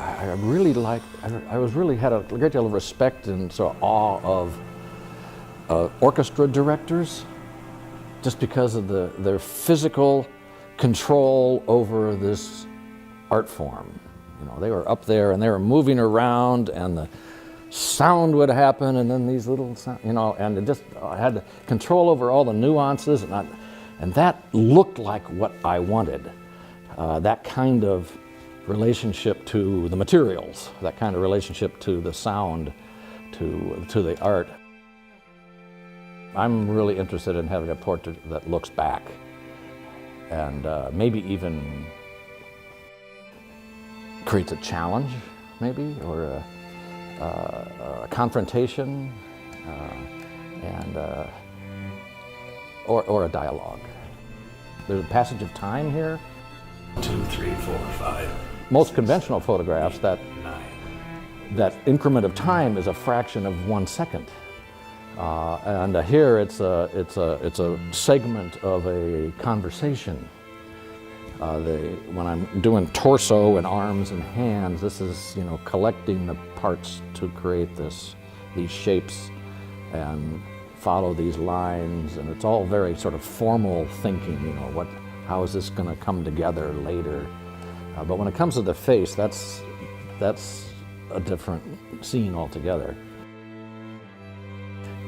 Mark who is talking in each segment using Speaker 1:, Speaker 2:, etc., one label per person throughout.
Speaker 1: I really liked, I was really had a great deal of respect and sort of awe of orchestra directors, just because of their physical control over this art form. You know, they were up there and they were moving around, and the sound would happen, and then these little sound, you know, and it just, I had control over all the nuances, and that looked like what I wanted. That kind of relationship to the materials, that kind of relationship to the sound, to the art. I'm really interested in having a portrait that looks back, and maybe even creates a challenge, maybe, or a confrontation, or a dialogue. There's a passage of time here.
Speaker 2: 2, 3, 4, 5.
Speaker 1: Most conventional photographs, that
Speaker 2: 9.
Speaker 1: that increment of time is a fraction of 1 second, and here it's a segment of a conversation. When I'm doing torso and arms and hands, this is, you know, collecting the parts to create these shapes and follow these lines, and it's all very sort of formal thinking. You know, how is this going to come together later? But when it comes to the face, that's a different scene altogether.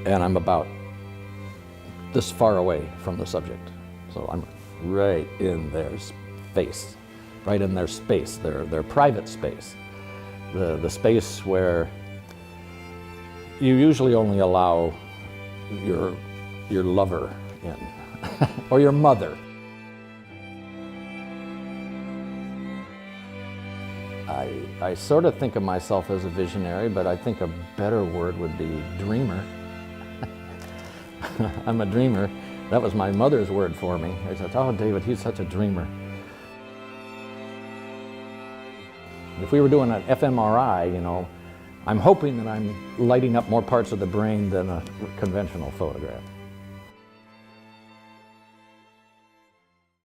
Speaker 1: And I'm about this far away from the subject, so I'm right in their face, right in their space, their private space, the space where you usually only allow your lover in, or your mother. I sort of think of myself as a visionary, but I think a better word would be dreamer. I'm a dreamer. That was my mother's word for me. I said, "Oh, David, he's such a dreamer." If we were doing an fMRI, you know, I'm hoping that I'm lighting up more parts of the brain than a conventional photograph.